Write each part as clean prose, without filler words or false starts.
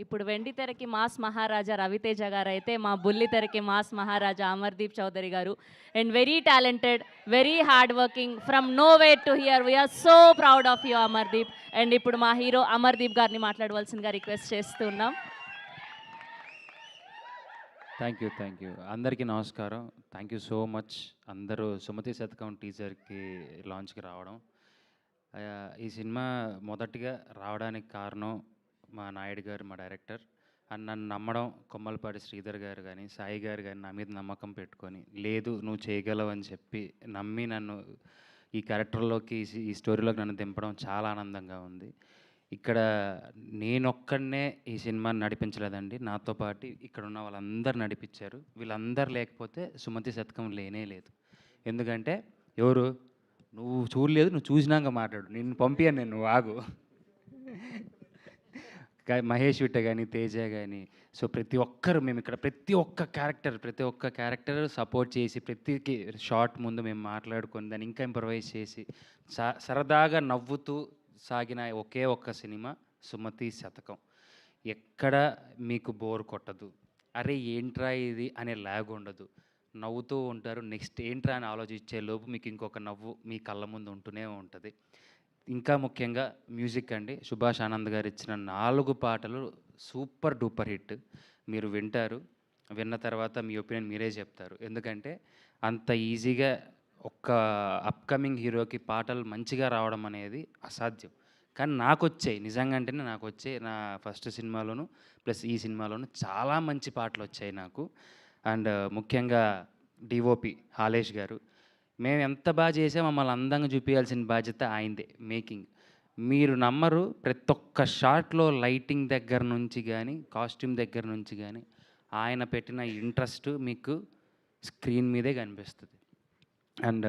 ఇప్పుడు వెండి తెరకి మాస్ మహారాజా రవితేజ గారు అయితే, మా బుల్లి తెరకి mass Maharaja Amardeep Chowdary garu. And very talented, very hard working, from nowhere to here. We are so proud of you Amardeep. And ఇప్పుడు మా హీరో అమర్దీప్ గారిని మాట్లాడవలసిందిగా రిక్వెస్ట్ చేస్తున్నాం. థ్యాంక్ యూ అందరికీ నమస్కారం. థ్యాంక్ యూ సో మచ్ అందరూ సుమతి శతకం టీజర్కి లాంచ్కి రావడం. ఈ సినిమా మొదటిగా రావడానికి కారణం మా నాయుడు గారు, మా డైరెక్టర్. అండ్ నన్ను నమ్మడం కొమ్మలపాటి శ్రీధర్ గారు కానీ, సాయి గారు కానీ నా మీద నమ్మకం పెట్టుకొని, లేదు నువ్వు చేయగలవు అని చెప్పి నమ్మి నన్ను ఈ క్యారెక్టర్లోకి, ఈ స్టోరీలోకి నన్ను దింపడం చాలా ఆనందంగా ఉంది. ఇక్కడ నేనొక్కడనే ఈ సినిమాని నడిపించలేదండి, నాతో పాటు ఇక్కడ ఉన్న వాళ్ళందరూ నడిపించారు. వీళ్ళందరూ లేకపోతే సుమతి శతకం లేనే లేదు. ఎందుకంటే ఎవరు, నువ్వు చూడలేదు, నువ్వు చూసినాక మాట్లాడు, నిన్ను పంపించాను నేను, నువ్వు ఆగు. మహేష్ విట్ట కానీ, తేజ కానీ, సో ప్రతి ఒక్కరు మేము ఇక్కడ ప్రతి ఒక్క క్యారెక్టర్ సపోర్ట్ చేసి, ప్రతి షార్ట్ ముందు మేము మాట్లాడుకొని దాన్ని ఇంకా ఇంప్రవైజ్ చేసి సరదాగా నవ్వుతూ సాగిన ఒకే ఒక్క సినిమా సుమతి శతకం. ఎక్కడ మీకు బోర్ కొట్టదు, అరే ఏంట్రా ఇది అనే లాగ్ ఉండదు, నవ్వుతూ ఉంటారు. నెక్స్ట్ ఏంట్రా అని ఆలోచించే లోపు మీకు ఇంకొక నవ్వు మీ కళ్ళ ముందు ఉంటూనే ఉంటుంది. ఇంకా ముఖ్యంగా మ్యూజిక్ అండి, సుభాష్ ఆనంద్ గారు ఇచ్చిన 4 పాటలు సూపర్ డూపర్ హిట్. మీరు వింటారు, విన్న తర్వాత మీ ఒపీనియన్ మీరే చెప్తారు. ఎందుకంటే అంత ఈజీగా ఒక్క అప్కమింగ్ హీరోకి పాటలు మంచిగా రావడం అనేది అసాధ్యం. కానీ నాకు వచ్చాయి, నిజంగా అంటేనే నాకు వచ్చాయి. నా ఫస్ట్ సినిమాలోను ప్లస్ ఈ సినిమాలోను చాలా మంచి పాటలు వచ్చాయి నాకు. అండ్ ముఖ్యంగా డిఓపి హాలేష్ గారు, మేము ఎంత బాగా చేసా మమ్మల్ని అందంగా చూపించాల్సిన బాధ్యత ఆయనదే. మేకింగ్ మీరు నమ్మరు, ప్రతి ఒక్క షాట్లో లైటింగ్ దగ్గర నుంచి కానీ, కాస్ట్యూమ్ దగ్గర నుంచి కానీ ఆయన పెట్టిన ఇంట్రెస్ట్ మీకు స్క్రీన్ మీదే కనిపిస్తుంది. అండ్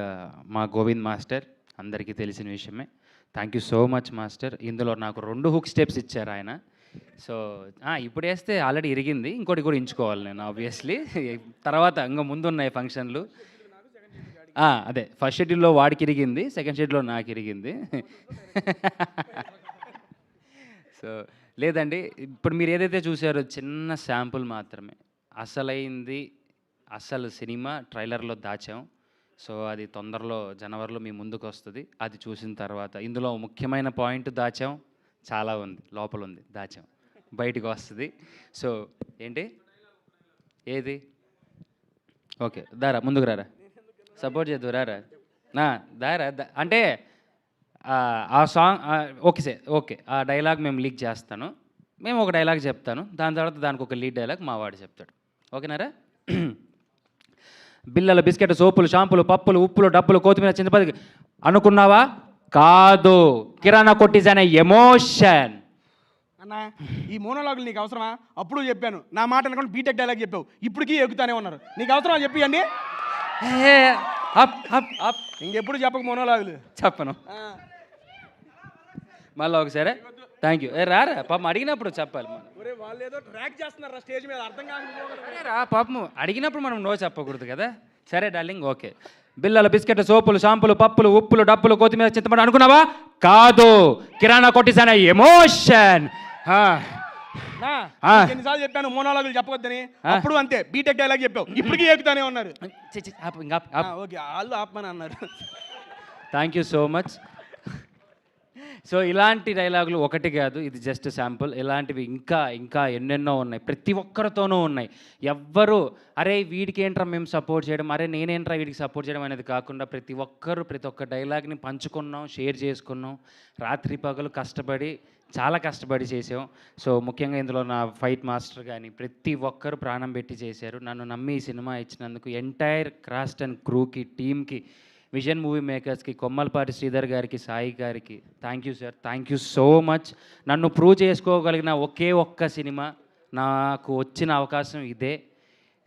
మా గోవింద్ మాస్టర్ అందరికీ తెలిసిన విషయమే. Thank you so much master. ఇందులో నాకు 2 హుక్ స్టెప్స్ ఇచ్చారు ఆయన. సో ఇప్పుడు వేస్తే ఆల్రెడీ ఇరిగింది, ఇంకోటి కూడా ఎంచుకోవాలి నేను ఆబ్వియస్లీ. తర్వాత ఇంకా ముందున్నాయి ఫంక్షన్లు. అదే ఫస్ట్ షెడ్యూల్లో వాడికి ఇరిగింది, సెకండ్ షెడ్యూల్లో నాకు ఇరిగింది. సో లేదండి, ఇప్పుడు మీరు ఏదైతే చూసారో చిన్న శాంపుల్ మాత్రమే. అసలు సినిమా ట్రైలర్లో దాచాం. సో అది తొందరలో జనవరిలో మీ ముందుకు వస్తుంది. అది చూసిన తర్వాత ఇందులో ముఖ్యమైన పాయింట్ దాచాం, చాలా ఉంది, లోపల ఉంది, దాచాం, బయటికి వస్తుంది. సో ఏంటి ఏది ఓకే దారా ముందుకు రారా, సపోర్ట్ చేద్దు రారా, దారా అంటే ఆ సాంగ్ ఓకే ఆ డైలాగ్ మేము లీక్ చేస్తాను, మేము ఒక డైలాగ్ చెప్తాను, దాని తర్వాత దానికి ఒక లీడ్ డైలాగ్ మా వాడు చెప్తాడు. ఓకేనారా? బిల్లలు, బిస్కెట్, సోపులు, షాంపులు, పప్పులు, ఉప్పులు, డబ్బులు, కొత్తిమీర, చింతపండు అనుకున్నావా? కాదు, కిరాణా కొట్టిస్ అనే ఎమోషన్. అన్నా ఈ మోనోలాగులు నీకు అవసరమా? అప్పుడు చెప్పాను, నా మాట అనుకోండి బీటెక్ డైలాగ్ చెప్పావు, ఇప్పటికీ ఎక్కుతానే ఉన్నారు. నీకు అవసరమా చెప్పియండి? ఇంకెప్పుడు చెప్పక మోనోలాగులు చెప్పను. మళ్ళీ ఒకసారి థ్యాంక్ యూ. రారా పాపం, అడిగినప్పుడు చెప్పాలి మనం. వాళ్ళు ఏదో ట్రాక్ చేస్తున్నారు స్టేజ్ మీద, అర్థం కాదు రా పాపం, అడిగినప్పుడు మనం నో చెప్పకూడదు కదా. సరే డార్లింగ్, ఓకే. బిల్లలు, బిస్కెట్, సోపులు, షాంపులు, పప్పులు, ఉప్పులు, డబ్బులు, కొత్తిమీర, చింతపండు అనుకున్నావా? కాదు, కిరాణా కొట్టిస్ అనే ఎమోషన్. ఎన్నిసార్లు చెప్పాను మోనోలాగులు చెప్పవద్దని? అప్పుడు అంతే, బీటెక్ డైలాగ్ చెప్పావు, ఇప్పటికీ ఎక్కుతానే ఉన్నారు. ఓకే, వాళ్ళు ఆపమని అన్నారు. Thank you so much. So ఇలాంటి డైలాగులు ఒకటి కాదు, ఇది జస్ట్ శాంపుల్. ఇలాంటివి ఇంకా ఇంకా ఎన్నెన్నో ఉన్నాయి, ప్రతి ఒక్కరితోనూ ఉన్నాయి. ఎవ్వరు అరే వీడికి ఏంట్రా మేము సపోర్ట్ చేయడం, అరే నేనేంట్రా వీడికి సపోర్ట్ చేయడం అనేది కాకుండా ప్రతి ఒక్క డైలాగ్ని పంచుకున్నాం, షేర్ చేసుకున్నాం. రాత్రి పగలు కష్టపడి, చాలా కష్టపడి చేసాం. సో ముఖ్యంగా ఇందులో నా ఫైట్ మాస్టర్ కానీ ప్రతి ఒక్కరు ప్రాణం పెట్టి చేశారు. నన్ను నమ్మి ఈ సినిమా ఇచ్చినందుకు ఎంటైర్ క్రాస్ట్ అండ్ క్రూకి, టీమ్కి, విజన్ మూవీ మేకర్స్కి, కొమ్మలపాటి శ్రీధర్ గారికి, సాయి గారికి thank you sir, thank you so much. నన్ను ప్రూవ్ చేసుకోగలిగిన ఒకే ఒక్క సినిమా, నాకు వచ్చిన అవకాశం ఇదే.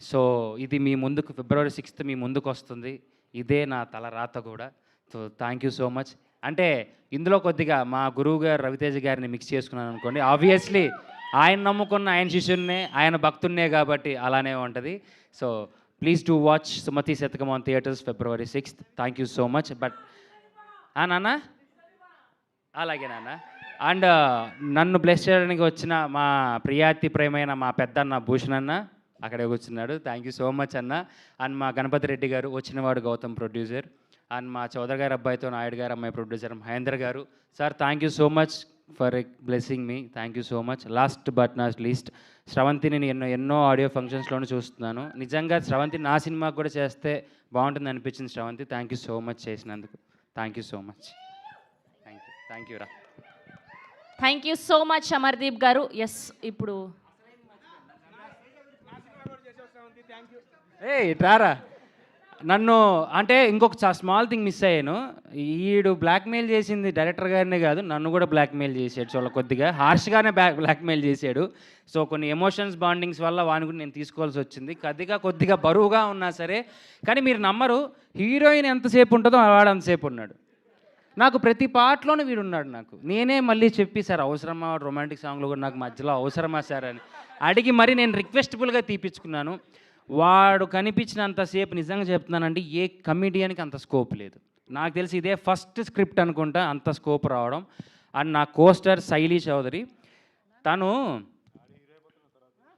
సో ఇది మీ ముందుకు February 6th మీ ముందుకు వస్తుంది. ఇదే నా తల రాత కూడా. So thank you so much. అంటే ఇందులో కొద్దిగా మా గురువు గారు రవితేజ గారిని మిక్స్ చేసుకున్నాను అనుకోండి. ఆబ్వియస్లీ ఆయన నమ్ముకున్న ఆయన శిష్యున్నే, ఆయన భక్తున్నే కాబట్టి అలానే ఉంటుంది. So please do watch Sumathi Satakam on theatres February 6th. Thank you so much. But నాన్న అలాగే నాన్న. అండ్ నన్ను బ్లెస్ చేయడానికి వచ్చిన మా ప్రియాతి ప్రేమైన మా పెద్దన్న భూషణ్ అన్న అక్కడే కూర్చున్నాడు. థ్యాంక్ యూ సో మచ్ అన్న. అండ్ మా గణపతి రెడ్డి గారు, వచ్చినవాడు గౌతమ్ ప్రొడ్యూసర్. అండ్ మా చౌదరి గారి అబ్బాయితో నాయుడు గారు అమ్మాయి producer Mahendra garu. Sir thank you so much for blessing me. Thank you so much. Last but not least, శ్రవంతిని నేను ఎన్నో ఆడియో ఫంక్షన్స్లోనూ చూస్తున్నాను. నిజంగా శ్రవంతి నా సినిమాకి కూడా చేస్తే బాగుంటుంది అనిపించింది. Sravanthi thank you so much చేసినందుకు. Thank you so much. Thank you రా. Thank you so much Amardeep garu. Yes, ఇప్పుడు రారా. నన్ను అంటే ఇంకొక స్మాల్ థింగ్ మిస్ అయ్యాను. ఈడు బ్లాక్మెయిల్ చేసింది డైరెక్టర్ గారినే కాదు, నన్ను కూడా బ్లాక్మెయిల్ చేసాడు. చాలా కొద్దిగా హార్ష్గానే బ్లాక్మెయిల్ చేశాడు. సో కొన్ని ఎమోషన్స్ బాండింగ్స్ వల్ల వాని కూడా నేను తీసుకోవాల్సి వచ్చింది. కొద్దిగా బరువుగా ఉన్నా సరే, కానీ మీరు నమ్మరు, హీరోయిన్ ఎంతసేపు ఉంటుందో వాడు అంతసేపు ఉన్నాడు. నాకు ప్రతి పాటలోనూ వీడు ఉన్నాడు. నాకు నేనే మళ్ళీ చెప్పి, సార్ అవసరమా రొమాంటిక్ సాంగ్లో కూడా నాకు మధ్యలో అవసరమా సార్ అని అడిగి మరి నేను రిక్వెస్టబుల్గా తీపించుకున్నాను. వాడు కనిపించినంతసేపు నిజంగా చెప్తున్నానండి, ఏ కమిడియన్కి అంత స్కోప్ లేదు. నాకు తెలిసి ఇదే ఫస్ట్ స్క్రిప్ట్ అనుకుంటా అంత స్కోప్ రావడం. అండ్ నా కోస్టర్ శైలి చౌదరి, తను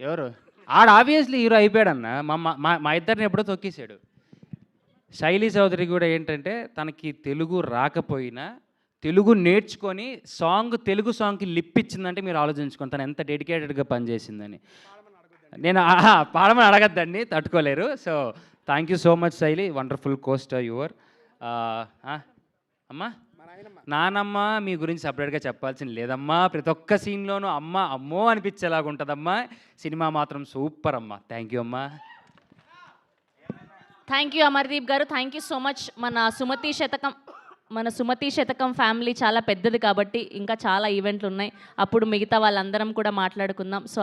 ఎవరు ఆడు ఆబ్వియస్లీ హీరో అయిపోయాడన్న. మా ఇద్దరిని ఎప్పుడో తొక్కేశాడు. శైలి చౌదరి కూడా ఏంటంటే తనకి తెలుగు రాకపోయినా తెలుగు నేర్చుకొని తెలుగు సాంగ్కి లిప్ ఇచ్చిందంటే మీరు ఆలోచించుకోండి తను ఎంత డెడికేటెడ్గా పనిచేసిందని. నేను పాడమని అడగద్దండి, తట్టుకోలేరు. So thank you so much శైలి, వండర్ఫుల్ కోస్టర్ యువర్. అమ్మా నానమ్మ మీ గురించి సపరేట్గా చెప్పాల్సింది లేదమ్మా. ప్రతి ఒక్క సీన్లోనూ అమ్మ అమ్మో అనిపించేలాగా ఉంటుందమ్మా. సినిమా మాత్రం సూపర్ అమ్మా. థ్యాంక్ యూ అమ్మా. థ్యాంక్ యూ అమర్దీప్ గారు. Thank you so much. మన సుమతి శతకం ఫ్యామిలీ చాలా పెద్దది కాబట్టి ఇంకా చాలా ఈవెంట్లు ఉన్నాయి. అప్పుడు మిగతా వాళ్ళందరం కూడా మాట్లాడుకుందాం. సో